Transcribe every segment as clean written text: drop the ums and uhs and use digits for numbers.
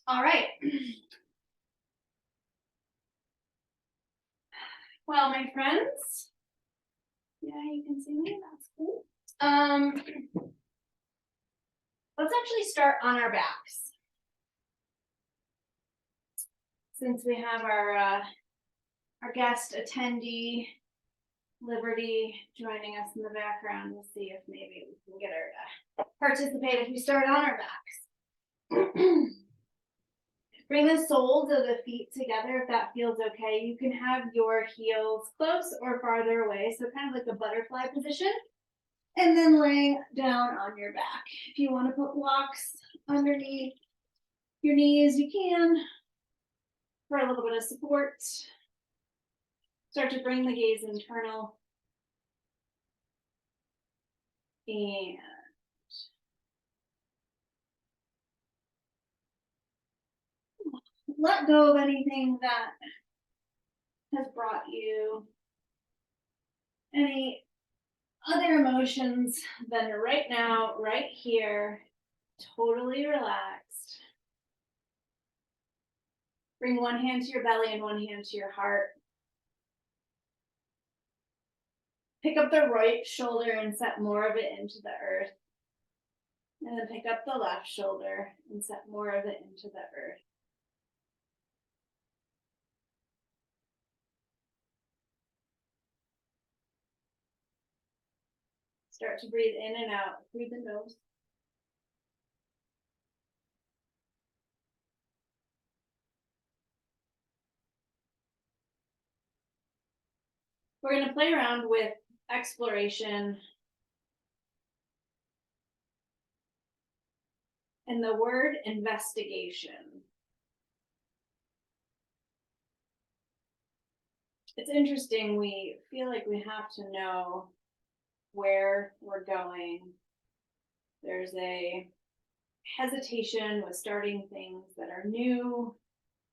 All right. Well, my friends, yeah, you can see me. That's cool. Let's actually start on our backs. Since we have our guest attendee, Liberty, joining us in the background, we'll see if maybe we can get her to participate if we start on our backs. Bring the soles of the feet together if that feels okay. You can have your heels close or farther away, so kind of like a butterfly position. And then laying down on your back. If you want to put blocks underneath your knees, you can for a little bit of support. Start to bring the gaze internal. And let go of anything that has brought you any other emotions than right now, right here, totally relaxed. Bring one hand to your belly and one hand to your heart. Pick up the right shoulder and set more of it into the earth. And then pick up the left shoulder and set more of it into the earth. Start to breathe in and out through the nose. We're going to play around with exploration and the word investigation. It's interesting, we feel like we have to know where we're going. There's a hesitation with starting things that are new.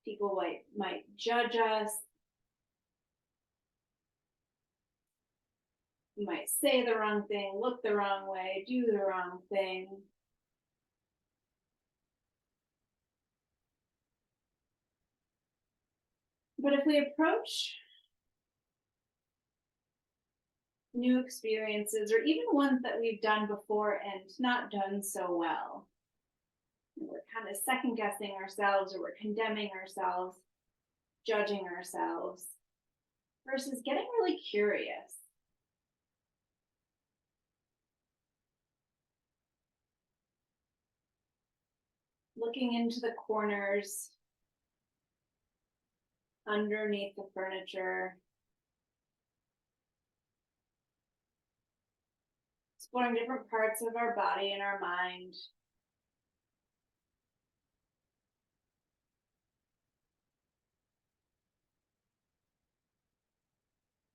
People might judge us. You might say the wrong thing, look the wrong way, do the wrong thing. But if we approach new experiences, or even ones that we've done before and not done so well, we're kind of second guessing ourselves, or we're condemning ourselves, judging ourselves, versus getting really curious. Looking into the corners, underneath the furniture, exploring different parts of our body and our mind.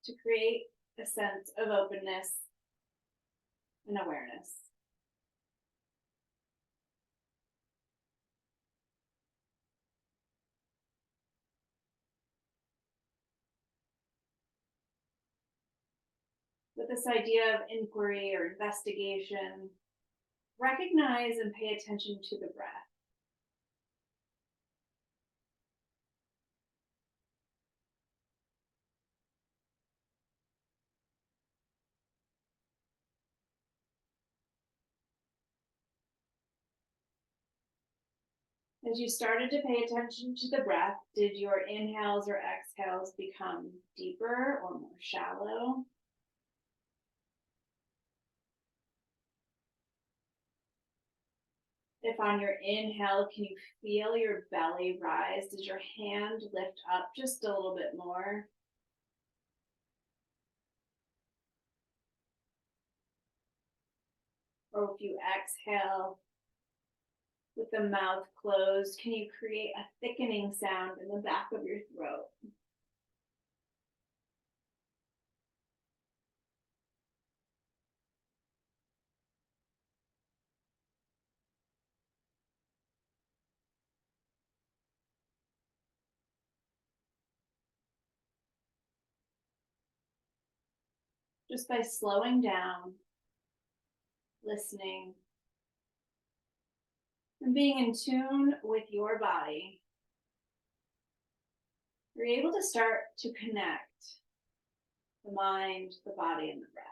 To create a sense of openness and awareness. With this idea of inquiry or investigation, recognize and pay attention to the breath. As you started to pay attention to the breath, did your inhales or exhales become deeper or more shallow? If on your inhale, can you feel your belly rise? Does your hand lift up just a little bit more? Or if you exhale with the mouth closed, can you create a thickening sound in the back of your throat? Just by slowing down, listening, And being in tune with your body, you're able to start to connect the mind, the body, and the breath.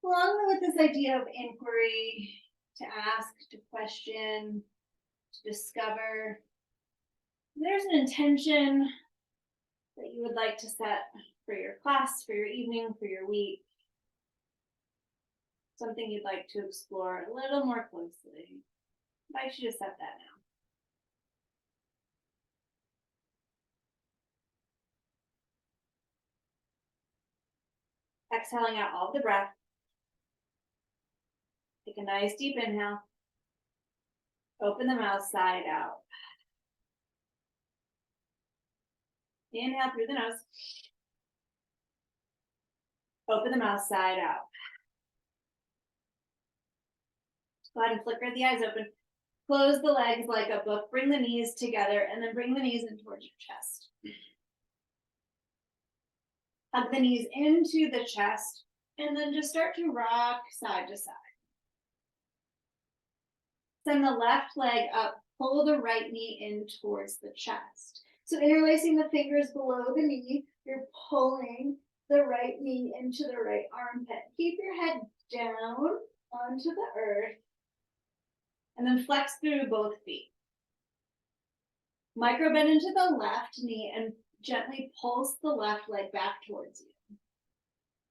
Along with this idea of inquiry, to ask, to question, to discover, there's an intention that you would like to set for your class, for your evening, for your week. Something you'd like to explore a little more closely. I invite you to set that now. Exhaling out all of the breath. Take a nice deep inhale. Open the mouth side out. Inhale through the nose. Open the mouth side out. Go ahead and flicker the eyes open. Close the legs like a book. Bring the knees together and then bring the knees in towards your chest. Hug the knees into the chest and then just start to rock side to side. Send the left leg up, pull the right knee in towards the chest. So interlacing the fingers below the knee, you're pulling the right knee into the right armpit. Keep your head down onto the earth and then flex through both feet. Micro bend into the left knee and gently pulse the left leg back towards you.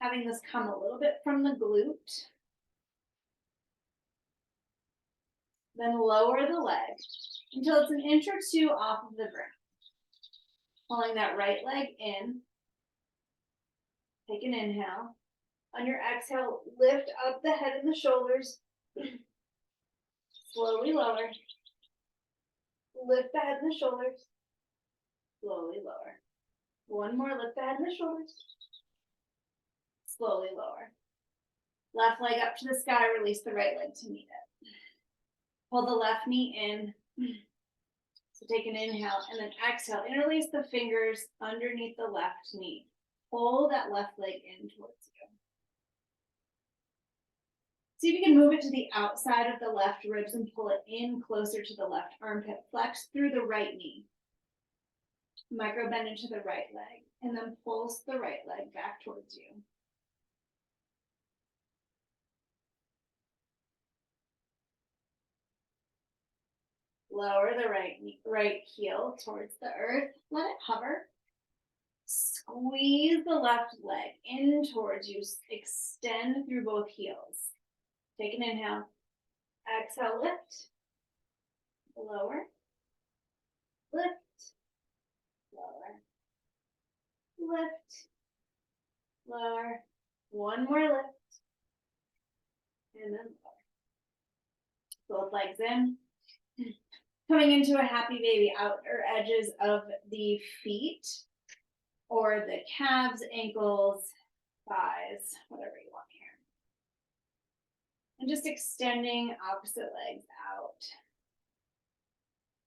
Having this come a little bit from the glute. Then lower the leg until it's an inch or two off of the ground. Pulling that right leg in. Take an inhale. On your exhale, lift up the head and the shoulders. Slowly lower. Lift the head and the shoulders. Slowly lower. One more, lift the head and the shoulders. Slowly lower. Left leg up to the sky, release the right leg to meet it. Pull the left knee in. So take an inhale and then exhale. Interlace the fingers underneath the left knee. Pull that left leg in towards you. See if you can move it to the outside of the left ribs and pull it in closer to the left armpit. Flex through the right knee. Micro bend into the right leg and then pulse the right leg back towards you. Lower the right heel towards the earth. Let it hover. Squeeze the left leg in towards you. Extend through both heels. Take an inhale. Exhale, lift. Lower. Lift. Lower. Lift. Lower. One more lift. And then lower. Both legs in. Coming into a happy baby, outer edges of the feet or the calves, ankles, thighs, whatever you want here. And just extending opposite legs out.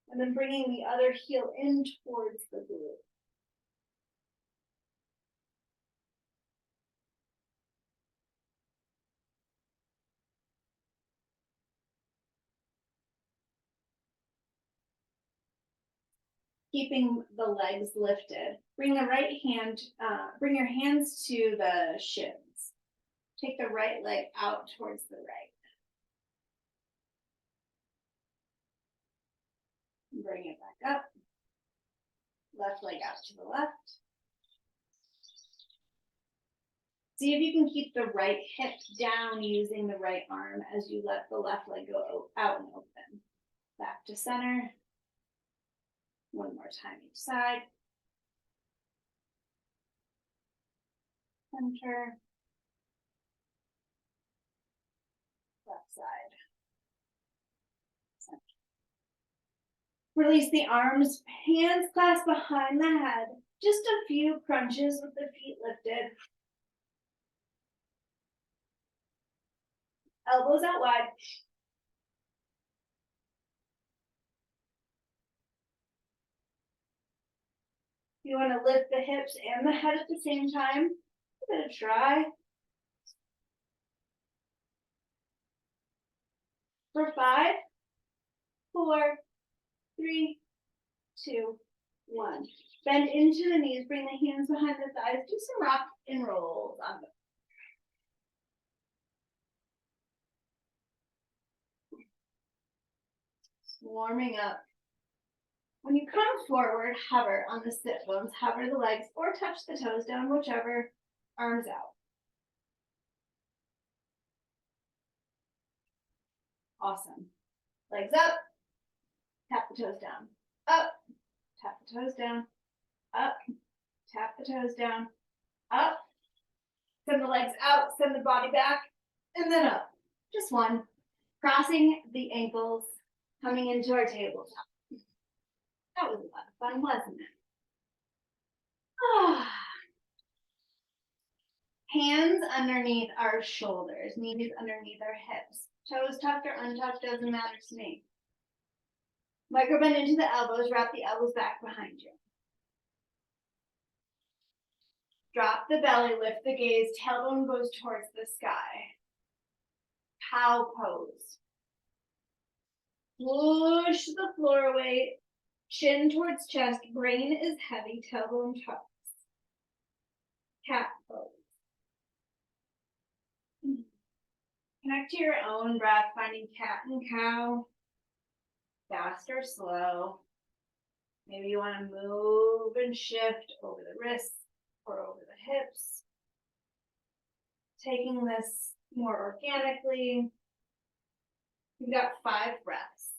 And then bringing the other heel in towards the glute. Keeping the legs lifted. Bring the right hand, bring your hands to the shins. Take the right leg out towards the right. Bring it back up. Left leg out to the left. See if you can keep the right hip down using the right arm as you let the left leg go out and open. Back to center. One more time each side. Center. Left side. Center. Release the arms, hands clasped behind the head. Just a few crunches with the feet lifted. Elbows out wide. You want to lift the hips and the head at the same time. Give it a try. For 5, 4, 3, 2, 1. Bend into the knees, bring the hands behind the thighs, do some rock and rolls on them. Warming up. When you come forward, hover on the sit bones, hover the legs, or touch the toes down, whichever, arms out. Awesome. Legs up, tap the toes down, up, tap the toes down, up, tap the toes down, up, send the legs out, send the body back, and then up. Just one. Crossing the ankles, coming into our tabletop. That was a lot of fun, wasn't it? Hands underneath our shoulders, knees underneath our hips. Toes tucked or untucked doesn't matter to me. Micro bend into the elbows, wrap the elbows back behind you. Drop the belly, lift the gaze, tailbone goes towards the sky. Cow pose. Push the floor away, chin towards chest, brain is heavy, tailbone tucks. Cat pose. Connect to your own breath, finding cat and cow, fast or slow. Maybe you want to move and shift over the wrists or over the hips. Taking this more organically. You've got 5 breaths.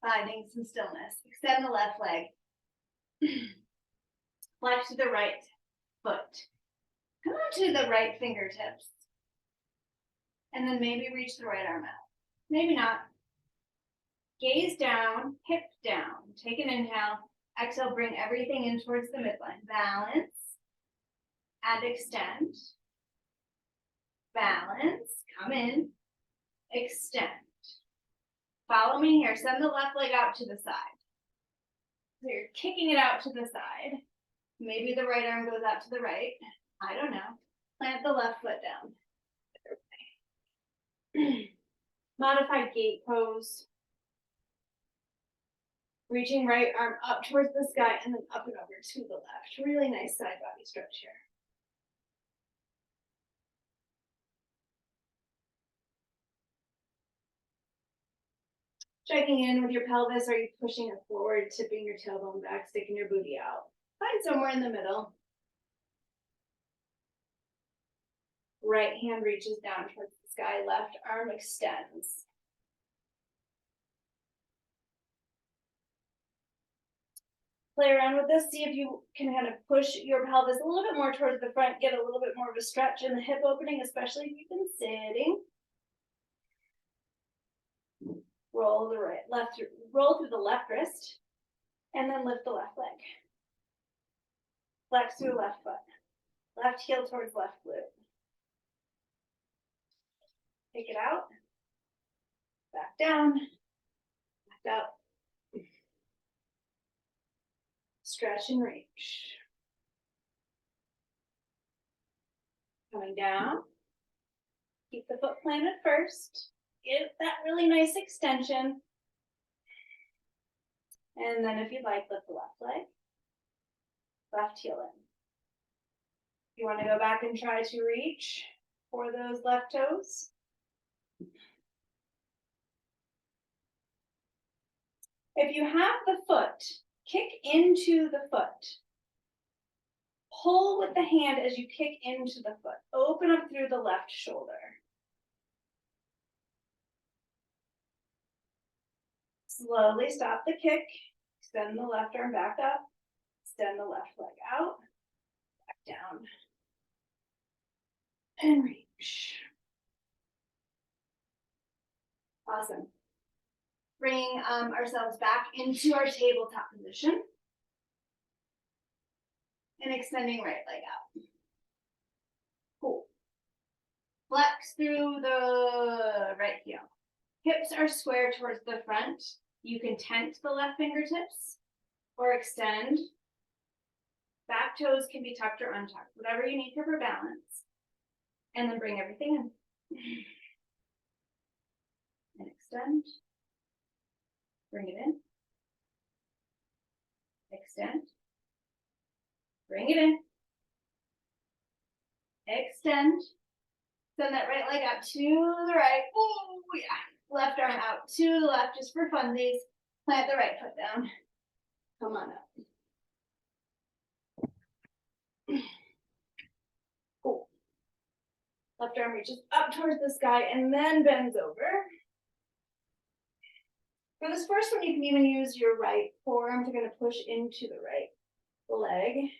Finding some stillness. Extend the left leg. Flex to the right foot. Come on to the right fingertips. And then maybe reach the right arm out. Maybe not. Gaze down, hip down. Take an inhale. Exhale, bring everything in towards the midline. Balance and extend. Balance, come in, extend. Follow me here. Send the left leg out to the side. So you're kicking it out to the side. Maybe the right arm goes out to the right. I don't know. Plant the left foot down. Modified gate pose. Reaching right arm up towards the sky and then up and over to the left. Really nice side body stretch here. Checking in with your pelvis. Are you pushing it forward, tipping your tailbone back, sticking your booty out? Find somewhere in the middle. Right hand reaches down towards the sky. Left arm extends. Play around with this. See if you can kind of push your pelvis a little bit more towards the front. Get a little bit more of a stretch in the hip opening, especially if you've been sitting. Roll through the left wrist, and then lift the left leg. Flex through left foot. Left heel towards left glute. Take it out. Back down. Back up. Stretch and reach. Coming down. Keep the foot planted first. Get that really nice extension. And then if you'd like, lift the left leg. Left heel in. You want to go back and try to reach for those left toes. If you have the foot, kick into the foot. Pull with the hand as you kick into the foot. Open up through the left shoulder. Slowly stop the kick. Extend the left arm back up. Extend the left leg out. Back down. And reach. Awesome. bringing ourselves back into our tabletop position. And extending right leg out. Cool. Flex through the right heel. Hips are square towards the front. You can tent the left fingertips or extend. Back toes can be tucked or untucked, whatever you need for balance. And then bring everything in. And extend. Bring it in. Extend. Bring it in. Extend. Send that right leg out to the right. Oh, yeah. Left arm out to the left just for funsies. Plant the right foot down. Come on up. Cool. Left arm reaches up towards the sky and then bends over. For this first one, you can even use your right forearm to kind of push into the right leg.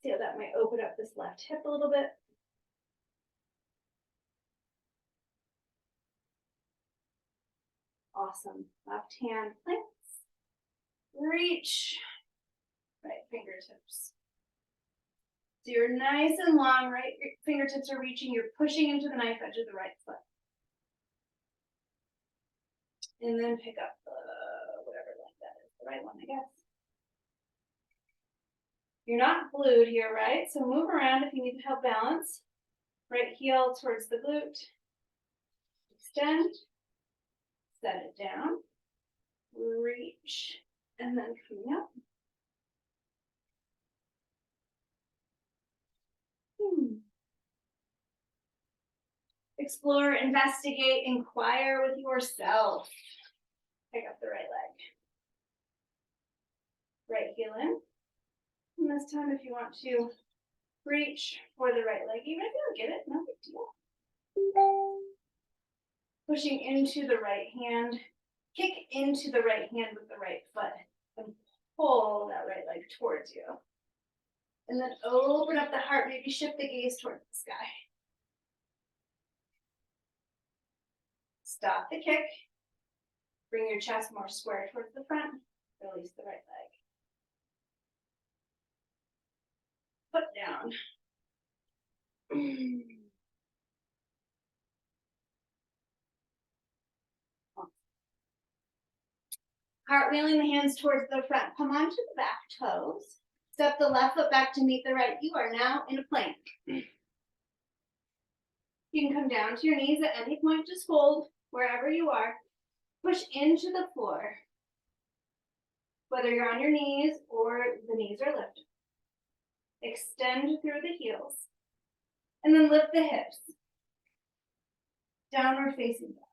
See how that might open up this left hip a little bit. Awesome. Left hand plants. Reach. Right fingertips. So you're nice and long, right fingertips are reaching. You're pushing into the knife edge of the right foot. And then pick up whatever leg that is, the right one, I guess. You're not glued here, right? So move around if you need to help balance. Right heel towards the glute. Extend. Set it down. Reach. And then coming up. Explore, investigate, inquire with yourself. Pick up the right leg. Right heel in. And this time, if you want to reach for the right leg, even if you don't get it, no big deal. Pushing into the right hand. Kick into the right hand with the right foot. And pull that right leg towards you. And then open up the heart, maybe shift the gaze towards the sky. Stop the kick. Bring your chest more square towards the front. Release the right leg. Foot down. Cartwheeling the hands towards the front. Come onto the back toes. Step the left foot back to meet the right. You are now in a plank. You can come down to your knees at any point. Just hold wherever you are. Push into the floor. Whether you're on your knees or the knees are lifted. Extend through the heels. And then lift the hips. Downward facing dog.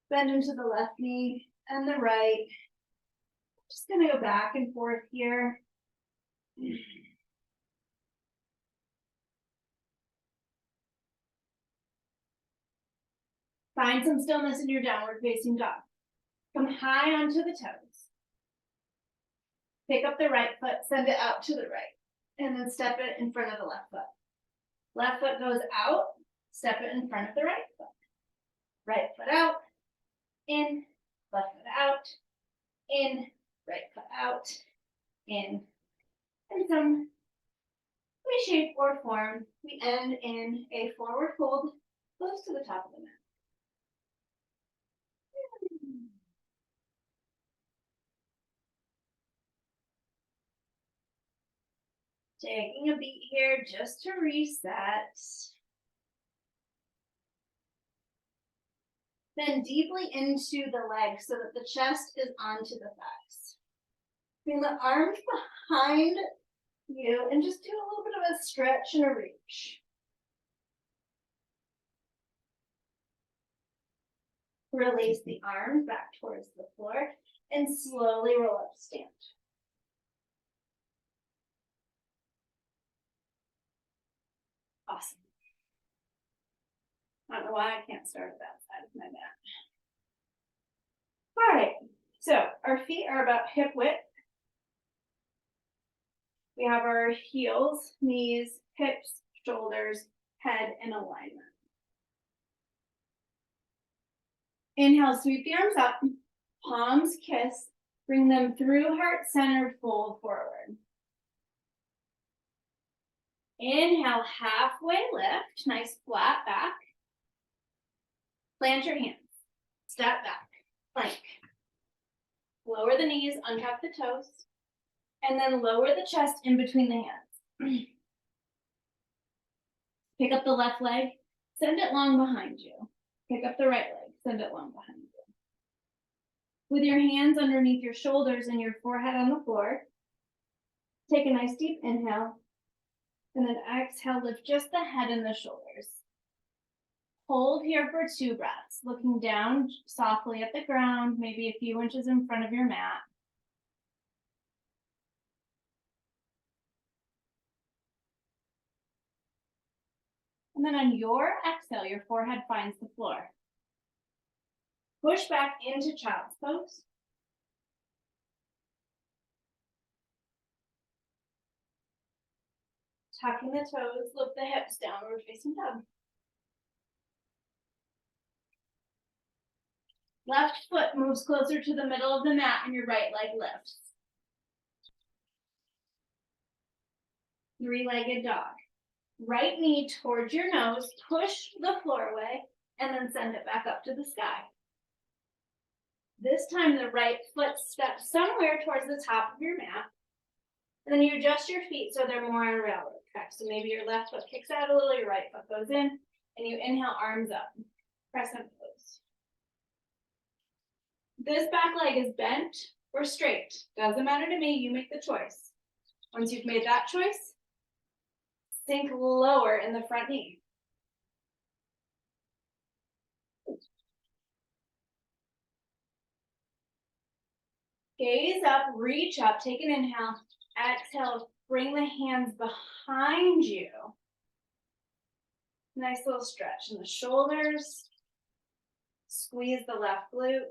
Bend into the left knee and the right. Just gonna go back and forth here. Find some stillness in your downward facing dog. Come high onto the toes. Pick up the right foot, send it out to the right, and then step it in front of the left foot. Left foot goes out, step it in front of the right foot. Right foot out, in, left foot out, in, right foot out, in. And some way, shape, or form, we end in a forward fold close to the top of the mat. Taking a beat here just to reset. Then deeply into the legs so that the chest is onto the thighs. Bring the arms behind you and just do a little bit of a stretch and a reach. Release the arms back towards the floor and slowly roll up to stand. Awesome. I don't know why I can't start at that side of my mat. All right, so our feet are about hip width. We have our heels, knees, hips, shoulders, head in alignment. Inhale, sweep the arms up, palms kiss, bring them through heart-centered fold forward. Inhale, halfway lift, nice flat back. Plant your hands, step back, plank. Lower the knees, untuck the toes, and then lower the chest in between the hands. Pick up the left leg, send it long behind you. Pick up the right leg, send it long behind you. With your hands underneath your shoulders and your forehead on the floor, take a nice deep inhale, and then exhale, lift just the head and the shoulders. Hold here for 2 breaths, looking down softly at the ground, maybe a few inches in front of your mat. And then on your exhale, your forehead finds the floor. Push back into child's pose. Tucking the toes, lift the hips, downward facing dog. Left foot moves closer to the middle of the mat and your right leg lifts. 3-legged dog. Right knee towards your nose, push the floor away, and then send it back up to the sky. This time the right foot steps somewhere towards the top of your mat, and then you adjust your feet so they're more on railroad tracks. So maybe your left foot kicks out a little, your right foot goes in, and you inhale, arms up, crescent pose. This back leg is bent or straight. Doesn't matter to me, you make the choice. Once you've made that choice, sink lower in the front knee. Gaze up, reach up, take an inhale, exhale, bring the hands behind you. Nice little stretch in the shoulders. Squeeze the left glute.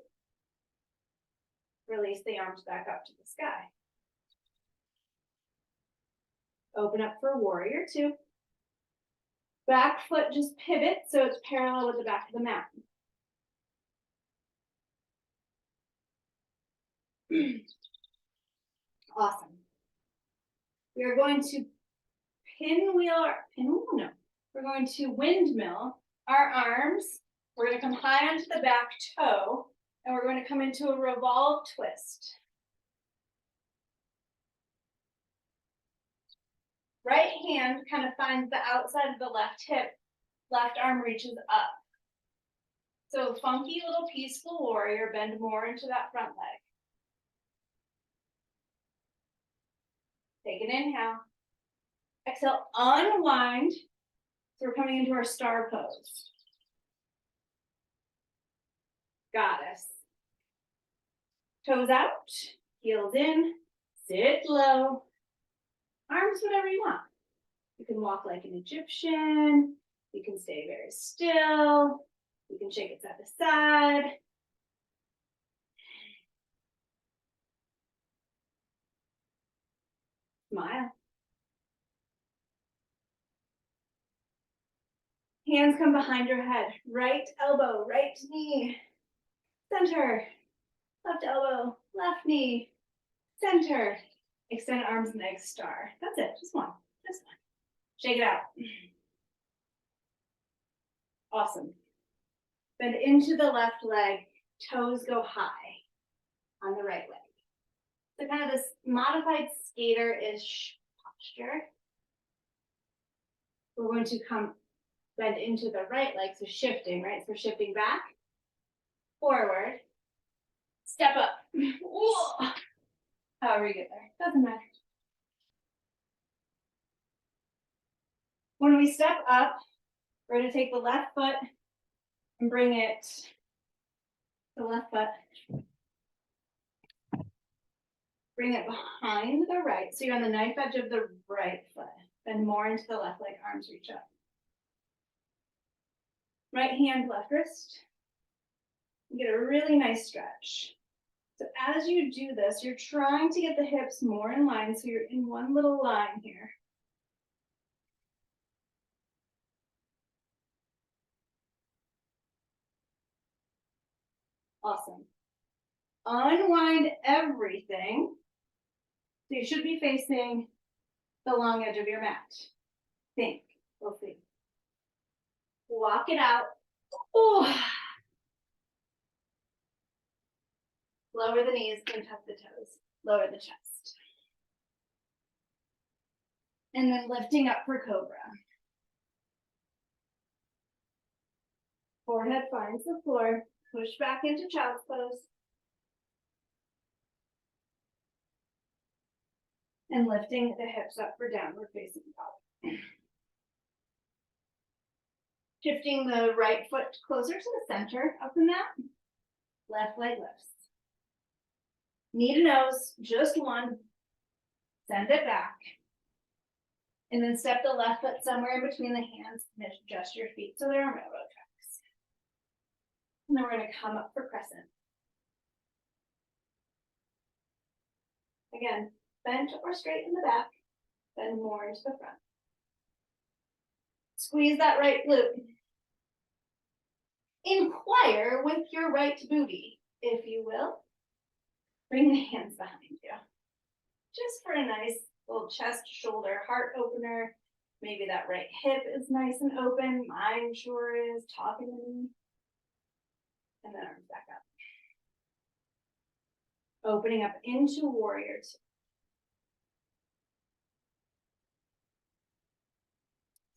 Release the arms back up to the sky. Open up for warrior 2. Back foot just pivot so it's parallel with the back of the mat. Awesome. We are going to we're going to windmill our arms. We're going to come high onto the back toe, and we're going to come into a revolve twist. Right hand kind of finds the outside of the left hip, left arm reaches up. So funky little peaceful warrior, bend more into that front leg. Take an inhale. Exhale, unwind. So we're coming into our star pose. Goddess. Toes out, heels in, sit low. Arms whatever you want. You can walk like an Egyptian. You can stay very still. You can shake it side to side. Smile. Hands come behind your head. Right elbow, right knee. Center. Left elbow, left knee. Center. Extend arms, legs, star. That's it. Just one. Just one. Shake it out. Awesome. Bend into the left leg. Toes go high on the right leg. So kind of this modified skater-ish posture. We're going to come bend into the right leg, so shifting, right? So we're shifting back, forward, step up. Whoa. However you get there, doesn't matter. When we step up, we're going to take the left foot and bring it, the left foot, bring it behind the right. So you're on the knife edge of the right foot. Bend more into the left leg, arms reach up. Right hand, left wrist. You get a really nice stretch. So as you do this, you're trying to get the hips more in line, so you're in one little line here. Awesome. Unwind everything. So you should be facing the long edge of your mat. Think. We'll see. Walk it out. Oh. Lower the knees and tuck the toes. Lower the chest. And then lifting up for cobra. Forehead finds the floor. Push back into child's pose. And lifting the hips up for downward facing dog. Shifting the right foot closer to the center of the mat. Left leg lifts. Knee to nose, just one. Send it back. And then step the left foot somewhere in between the hands and adjust your feet so there are railroad tracks. And then we're going to come up for crescent. Again, bent or straight in the back, bend more into the front. Squeeze that right glute. Inquire with your right booty, if you will. Bring the hands behind you. Just for a nice little chest, shoulder, heart opener. Maybe that right hip is nice and open. Mine sure is, talking to me. And then arms back up. Opening up into warrior two.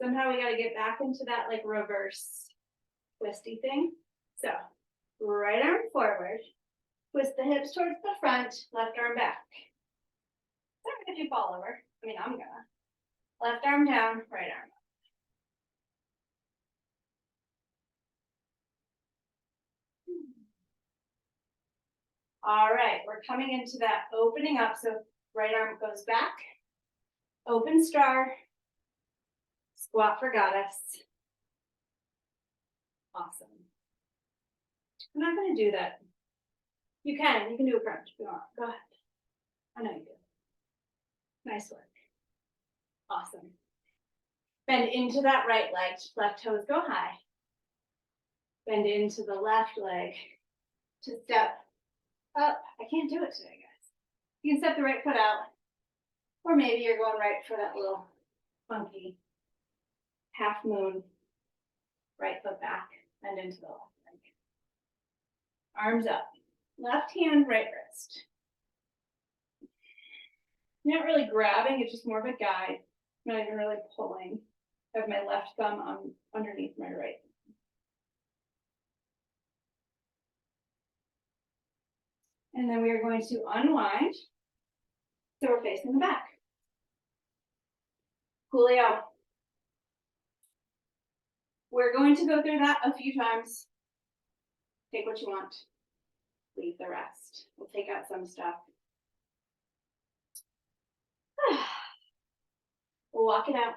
Somehow we got to get back into that like reverse twisty thing. So right arm forward, twist the hips towards the front, left arm back. Sorry if you fall over. I mean, I'm gonna. Left arm down, right arm up. All right, we're coming into that opening up. So right arm goes back, open star, squat for goddess. Awesome. I'm not going to do that. You can do a crunch if you want. Go ahead. I know you do. Nice work. Awesome. Bend into that right leg. Left toes go high. Bend into the left leg to step up. I can't do it today, guys. You can step the right foot out. Or maybe you're going right for that little funky half moon. Right foot back. Bend into the left leg. Arms up. Left hand, right wrist. Not really grabbing, it's just more of a guide. I'm not even really pulling. I have my left thumb on underneath my right. And then we are going to unwind. So we're facing the back. Coolio. We're going to go through that a few times. Take what you want. Leave the rest. We'll take out some stuff. We'll walk it out.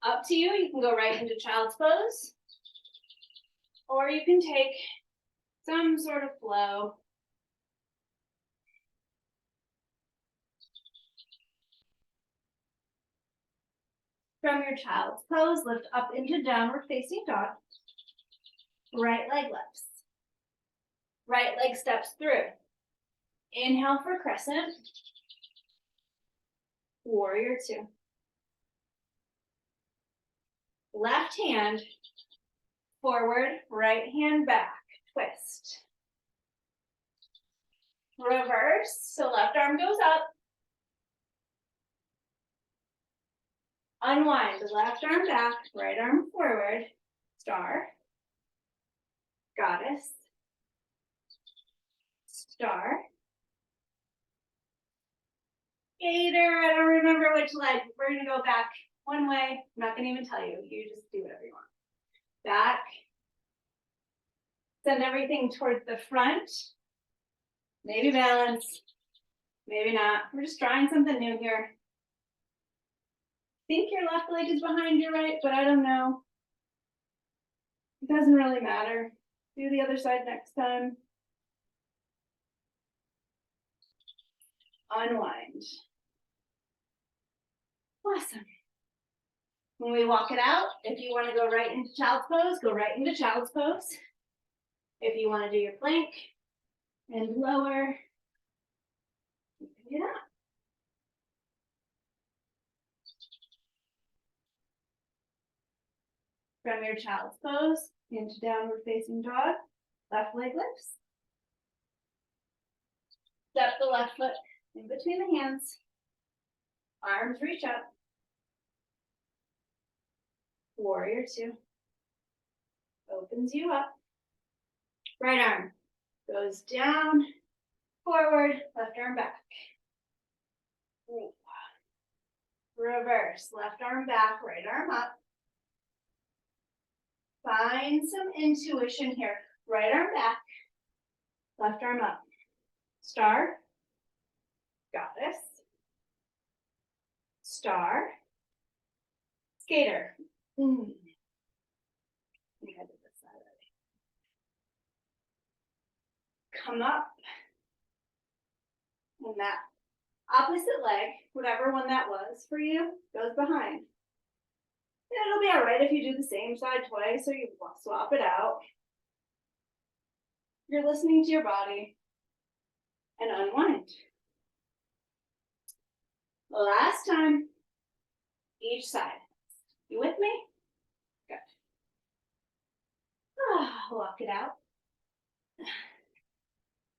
Up to you. You can go right into child's pose. Or you can take some sort of flow. From your child's pose, lift up into downward facing dog. Right leg lifts. Right leg steps through. Inhale for crescent. Warrior two. Left hand forward, right hand back. Twist. Reverse, so left arm goes up. Unwind, left arm back, right arm forward. Star. Goddess. Star. Gator, I don't remember which leg. We're gonna go back one way. I'm not gonna even tell you. You just do whatever you want. Back. Send everything towards the front. Maybe balance. Maybe not. We're just trying something new here. I think your left leg is behind your right, but I don't know. It doesn't really matter. Do the other side next time. Unwind. Awesome. When we walk it out, if you want to go right into child's pose, go right into child's pose. If you want to do your plank and lower, you can do that. From your child's pose into downward facing dog, left leg lifts. Step the left foot in between the hands. Arms reach up. Warrior two. Opens you up. Right arm goes down, forward, left arm back. Reverse, left arm back, right arm up. Find some intuition here. Right arm back, left arm up. Star, goddess, star, skater. I think I did this side already. Come up, and that opposite leg, whatever one that was for you, goes behind. And it'll be all right if you do the same side twice or you swap it out. You're listening to your body and unwind. Last time, each side. You with me? Good. Walk it out.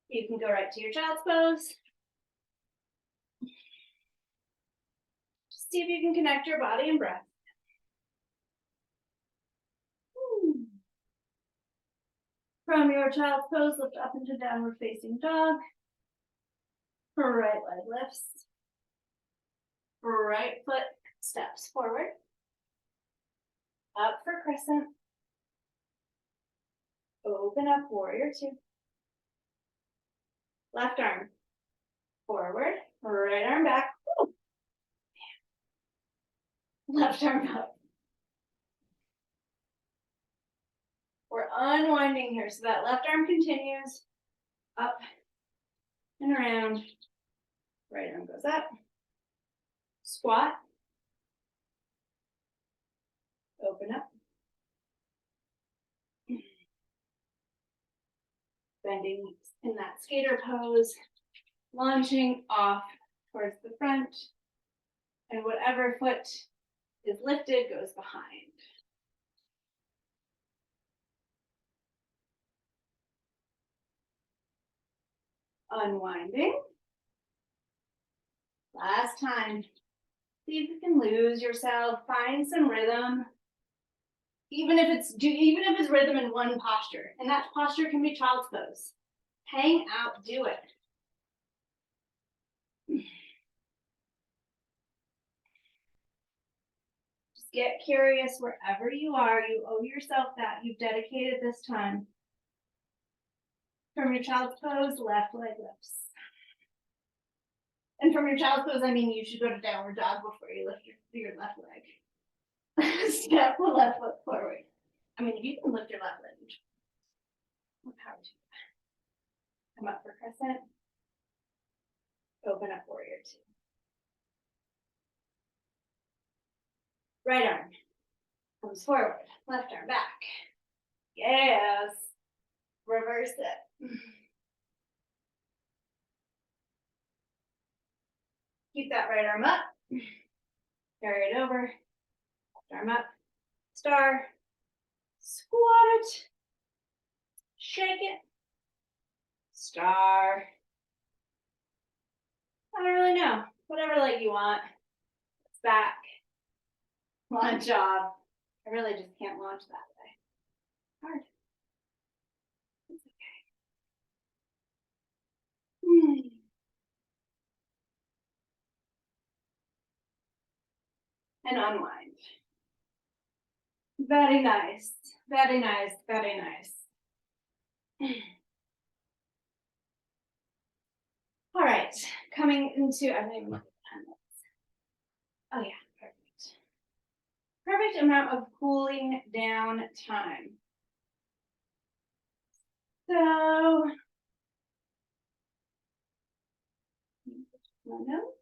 You can go right to your child's pose. Just see if you can connect your body and breath. From your child's pose, lift up into downward facing dog. Right leg lifts. Right foot steps forward. Up for crescent. Open up, warrior two. Left arm forward, right arm back. Woo. Left arm up. We're unwinding here, so that left arm continues up and around. Right arm goes up. Squat. Open up. Bending in that skater pose, launching off towards the front, and whatever foot is lifted goes behind. Unwinding. Last time. See if you can lose yourself, find some rhythm. Even if it's rhythm in one posture, and that posture can be child's pose. Hang out, do it. Just get curious wherever you are. You owe yourself that. You've dedicated this time. From your child's pose, left leg lifts. And from your child's pose, I mean you should go to downward dog before you lift your left leg. Step the left foot forward. I mean, if you can lift your left leg, what power to you? Come up for crescent. Open up, warrior two. Right arm comes forward, left arm back. Yes. Reverse it. Keep that right arm up. Carry it over. Left arm up. Star. Squat it. Shake it. Star. I don't really know. Whatever leg you want. It's back. Launch off. I really just can't launch that way. Hard. It's okay. And unwind. Very nice. Very nice. Very nice. All right. Coming into, I don't even look at the time. Oh yeah, perfect. Perfect amount of cooling down time. So, my notes.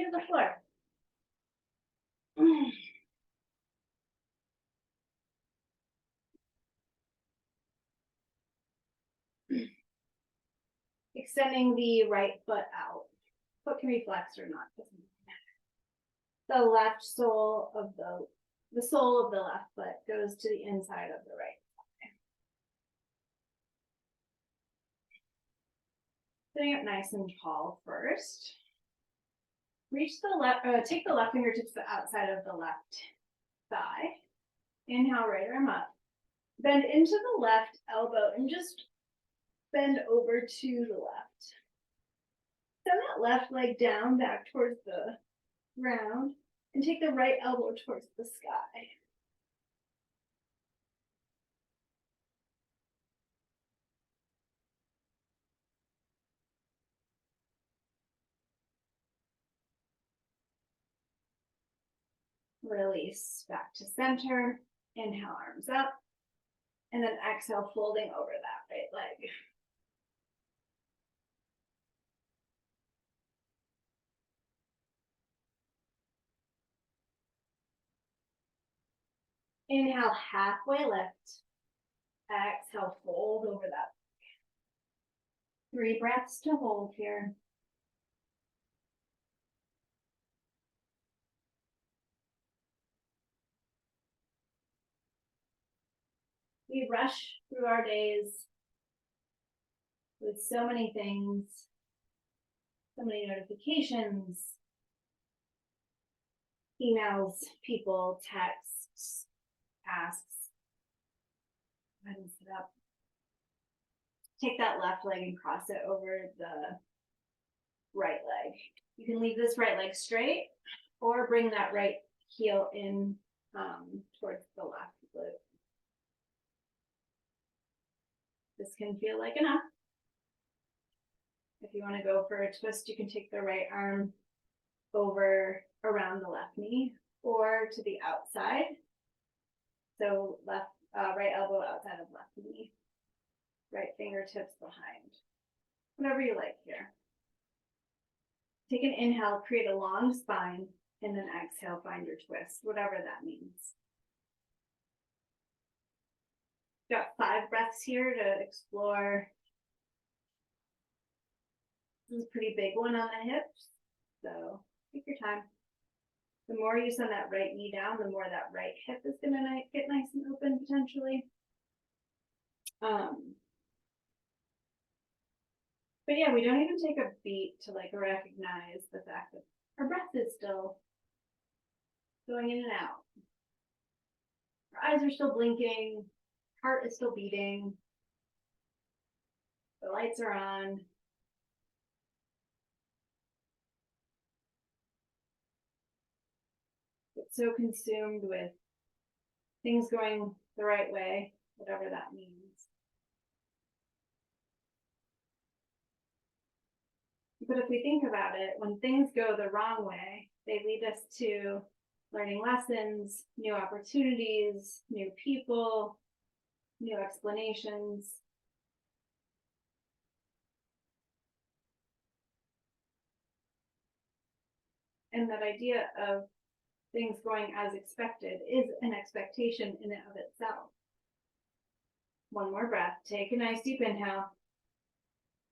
way to the floor. Extending the right foot out. Foot can be flexed or not, doesn't matter. The left sole of the sole of the left foot goes to the inside of the right. Sitting up nice and tall first. Reach the left, take the left fingertips to the outside of the left thigh. Inhale, right arm up. Bend into the left elbow and just bend over to the left. Send that left leg down back towards the ground and take the right elbow towards the sky. Release back to center. Inhale, arms up. And then exhale, folding over that right leg. Inhale, halfway lift. Exhale, fold over that. 3 breaths to hold here. We rush through our days with so many things, so many notifications, emails, people, texts, tasks. Go ahead and sit up. Take that left leg and cross it over the right leg. You can leave this right leg straight or bring that right heel in towards the left glute. This can feel like enough. If you want to go for a twist, you can take the right arm over around the left knee or to the outside. So right elbow outside of left knee, right fingertips behind. Whatever you like here. Take an inhale, create a long spine, and then exhale, find your twist, whatever that means. Got 5 breaths here to explore. This is a pretty big one on the hips, so take your time. The more you send that right knee down, the more that right hip is going to get nice and open potentially. But yeah, we don't even take a beat to like recognize the fact that our breath is still going in and out. Our eyes are still blinking, heart is still beating, the lights are on. But so consumed with things going the right way, whatever that means. But if we think about it, when things go the wrong way, they lead us to learning lessons, new opportunities, new people, new explanations. And that idea of things going as expected is an expectation in and of itself. One more breath. Take a nice deep inhale.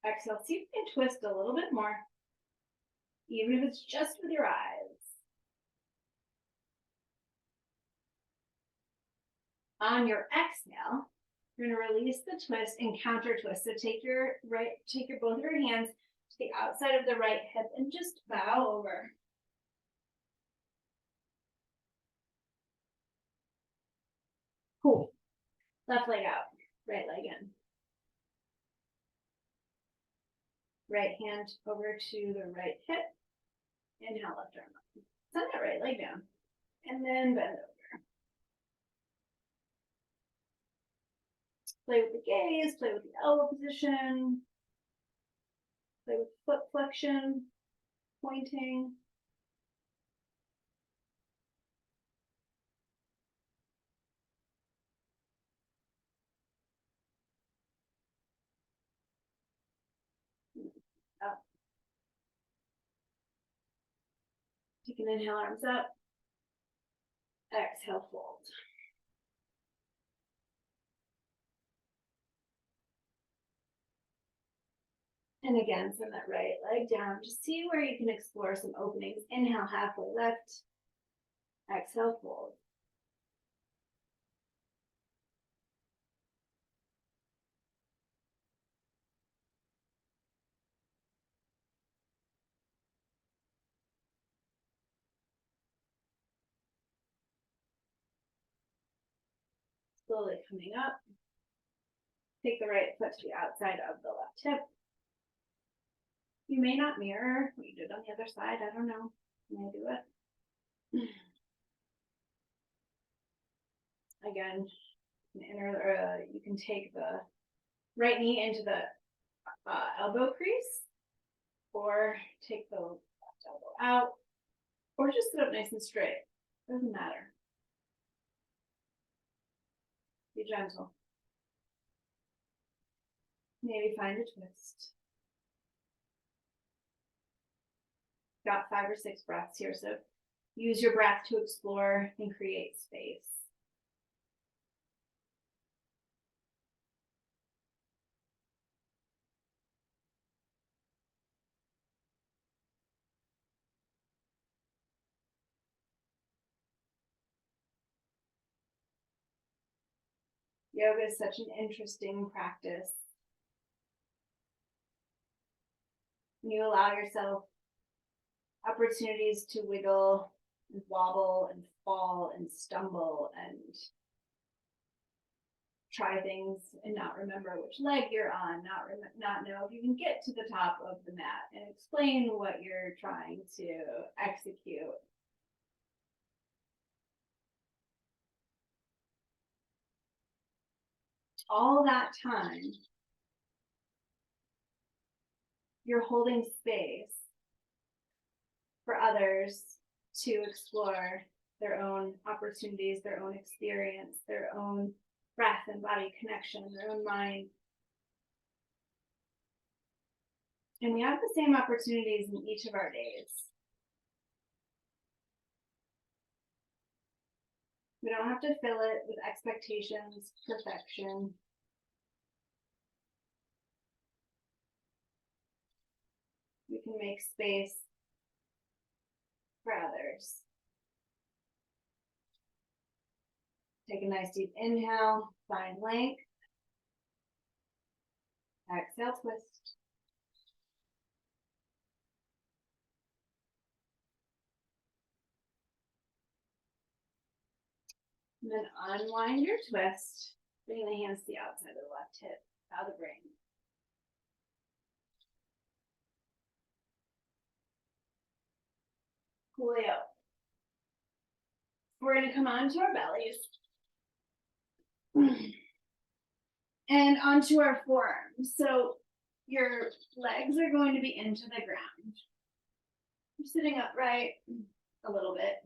Exhale. See if you can twist a little bit more, even if it's just with your eyes. On your exhale, you're going to release the twist and counter twist. So take both of your hands to the outside of the right hip and just bow over. Cool. Left leg out, right leg in. Right hand over to the right hip. Inhale, left arm up. Send that right leg down. And then bend over. Play with the gaze, play with the elbow position. Play with foot flexion, pointing. Up. And inhale, arms up. Exhale, fold. And again, send that right leg down. Just see where you can explore some openings. Inhale, halfway lift. Exhale, fold. Slowly coming up. Take the right foot to the outside of the left hip. You may not mirror what you did on the other side. I don't know. You may do it. Again, you can take the right knee into the elbow crease, or take the left elbow out, or just sit up nice and straight. Doesn't matter. Be gentle. Maybe find a twist. Got 5 or 6 breaths here, so use your breath to explore and create space. Yoga is such an interesting practice. When you allow yourself opportunities to wiggle and wobble and fall and stumble and try things and not remember which leg you're on, not know if you can get to the top of the mat, and explain what you're trying to execute. All that time, you're holding space for others to explore their own opportunities, their own experience, their own breath and body connection, their own mind. And we have the same opportunities in each of our days. We don't have to fill it with expectations, perfection. We can make space for others. Take a nice deep inhale, find length. Exhale, twist. And then unwind your twist. Bring the hands to the outside of the left hip, bow the brain. Coolio. We're going to come onto our bellies and onto our forearms. So your legs are going to be into the ground. You're sitting upright a little bit.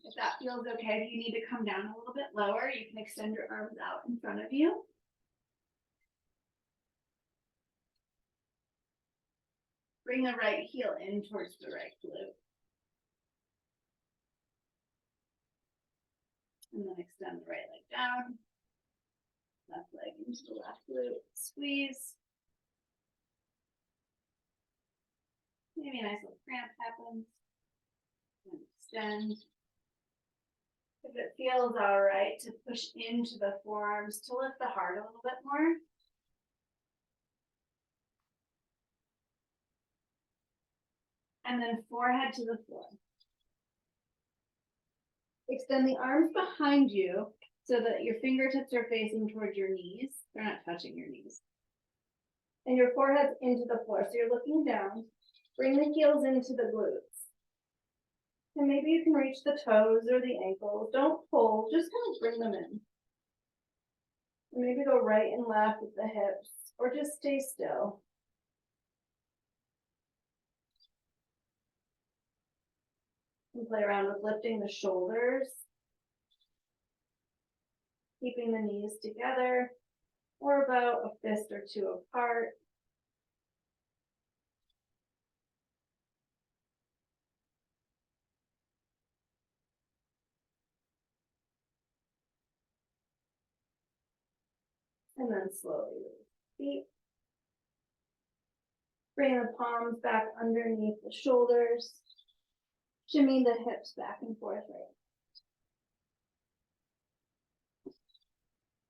If that feels okay, if you need to come down a little bit lower, you can extend your arms out in front of you. Bring the right heel in towards the right glute. And then extend the right leg down. Left leg into the left glute. Squeeze. Maybe a nice little cramp happens. And extend. If it feels all right to push into the forearms to lift the heart a little bit more. And then forehead to the floor. Extend the arms behind you so that your fingertips are facing towards your knees. They're not touching your knees. And your forehead's into the floor. So you're looking down. Bring the heels into the glutes. And maybe you can reach the toes or the ankles. Don't pull, just kind of bring them in. And maybe go right and left with the hips, or just stay still. And play around with lifting the shoulders, keeping the knees together, or about a fist or two apart. And then slowly release the feet. Bring the palms back underneath the shoulders. Shimmy the hips back and forth right.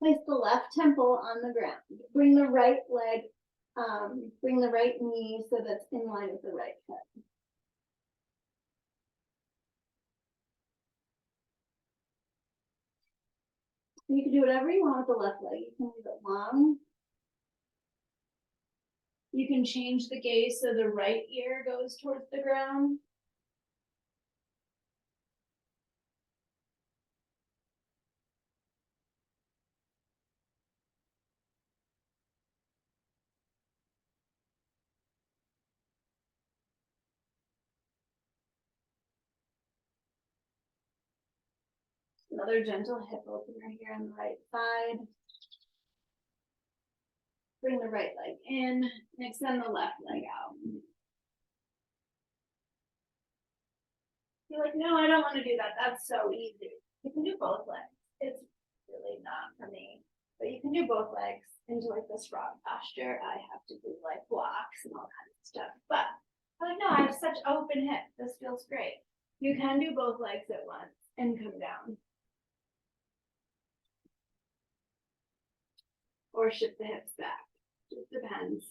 Place the left temple on the ground. Bring the right leg, bring the right knee so that's in line with the right hip. You can do whatever you want with the left leg. You can leave it long. You can change the gaze so the right ear goes towards the ground. Another gentle hip opener here on the right side. Bring the right leg in and extend the left leg out. You're like, no, I don't want to do that. That's so easy. You can do both legs. It's really not for me. But you can do both legs into like this frog posture. I have to do like blocks and all kinds of stuff. But I'm like, no, I have such open hips. This feels great. You can do both legs at once and come down. Or shift the hips back. Just depends.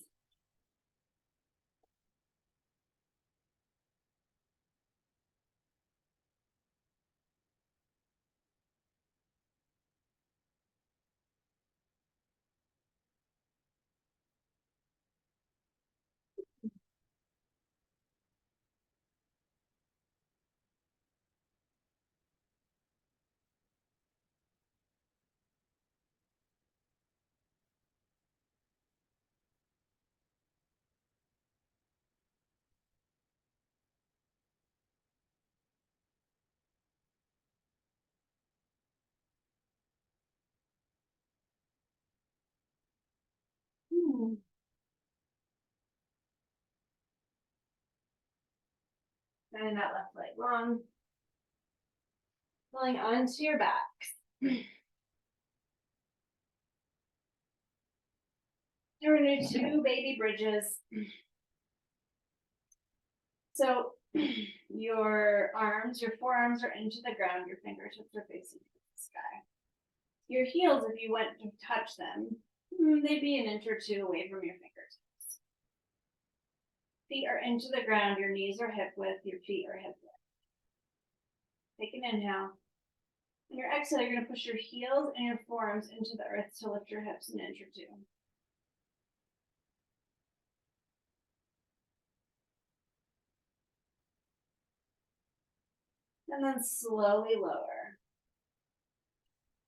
And that left leg long. Pulling onto your backs. We're gonna do 2 baby bridges. So your arms, your forearms are into the ground, your fingertips are facing the sky. Your heels, if you went to touch them, they'd be an inch or 2 away from your fingertips. Feet are into the ground, your knees are hip width, your feet are hip width. Take an inhale. On your exhale, you're gonna push your heels and your forearms into the earth to lift your hips an inch or 2. And then slowly lower.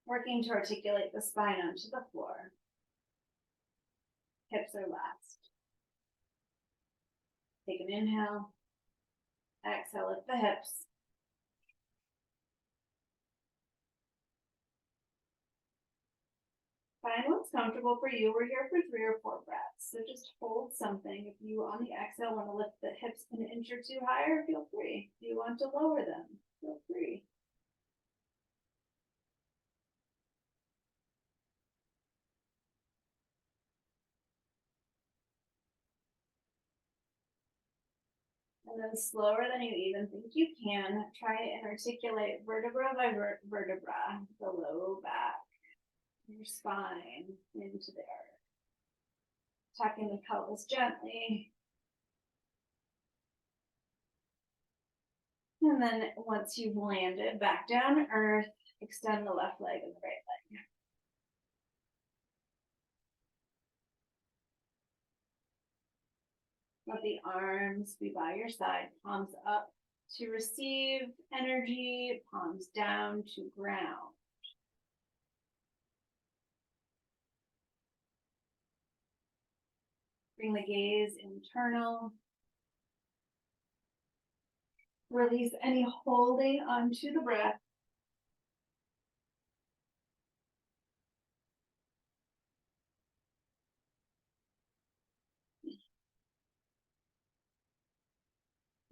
Working to articulate the spine onto the floor. Hips are last. Take an inhale. Exhale, lift the hips. Find what's comfortable for you. We're here for 3 or 4 breaths. So just hold something. If you on the exhale want to lift the hips an inch or 2 higher, feel free. If you want to lower them, feel free. And then slower than you even think you can, try and articulate vertebra by vertebra, the low back, your spine into the earth. Tucking the pelvis gently. And then once you've landed back down to earth, extend the left leg and the right leg. Let the arms be by your side, palms up to receive energy, palms down to ground. Bring the gaze internal. Release any holding onto the breath.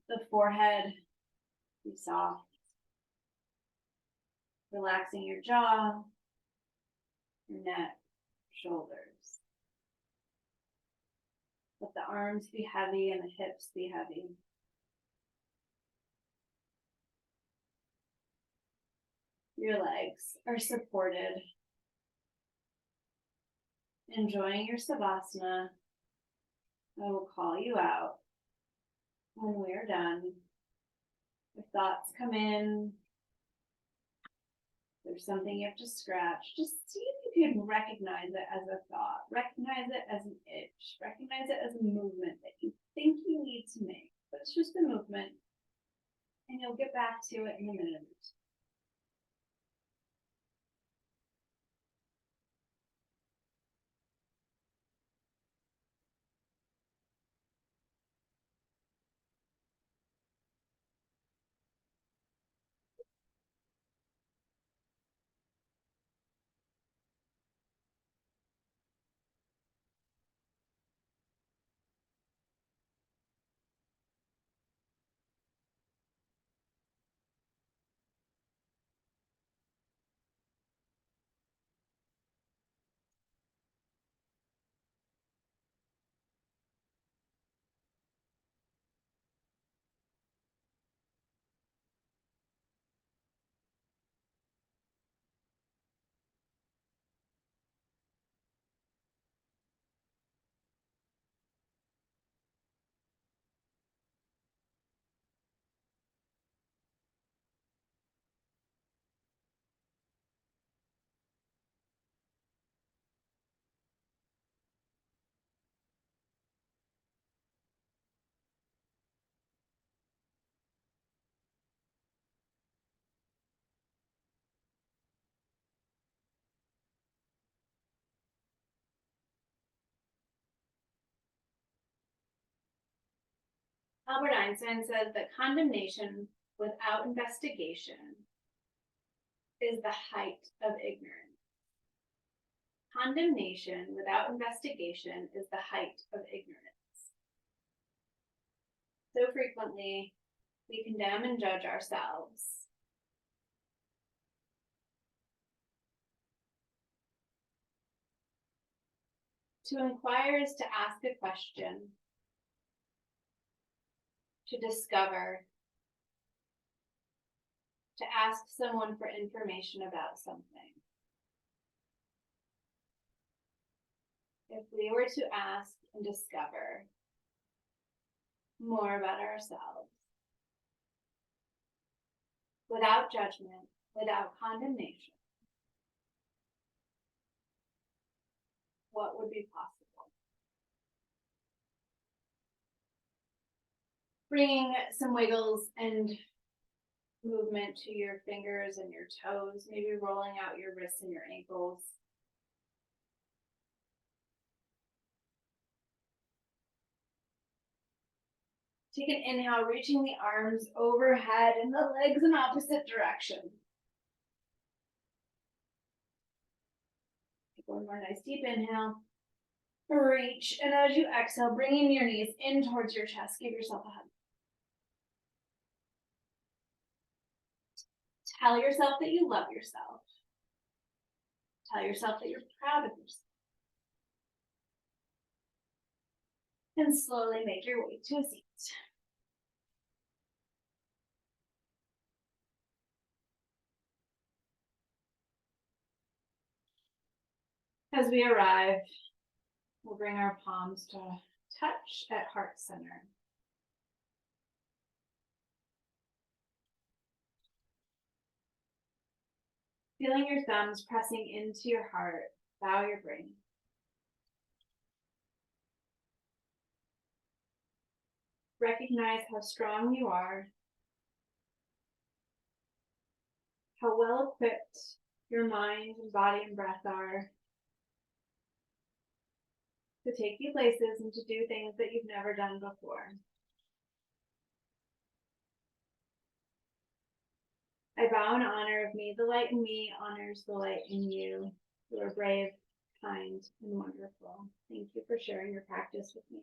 The forehead be soft. Relaxing your jaw, your neck, shoulders. Let the arms be heavy and the hips be heavy. Your legs are supported. Enjoying your Savasana. I will call you out when we are done. If thoughts come in, there's something you have to scratch, just see if you can recognize it as a thought, recognize it as an itch, recognize it as a movement that you think you need to make, but it's just a movement, and you'll get back to it in a minute. Albert Einstein said that condemnation without investigation is the height of ignorance. Condemnation without investigation is the height of ignorance. So frequently, we condemn and judge ourselves. To inquire is to ask a question, to discover, to ask someone for information about something. If we were to ask and discover more about ourselves, without judgment, without condemnation, what would be possible? Bringing some wiggles and movement to your fingers and your toes, maybe rolling out your wrists and your ankles. Take an inhale, reaching the arms overhead and the legs in opposite direction. Take one more nice deep inhale. Reach, and as you exhale, bringing your knees in towards your chest, give yourself a hug. Tell yourself that you love yourself. Tell yourself that you're proud of yourself. And slowly make your way to a seat. As we arrive, we'll bring our palms to touch at heart center. Feeling your thumbs pressing into your heart, bow your brain. Recognize how strong you are, how well equipped your mind and body and breath are to take you places and to do things that you've never done before. I bow in honor of me. The light in me honors the light in you. You are brave, kind, and wonderful. Thank you for sharing your practice with me.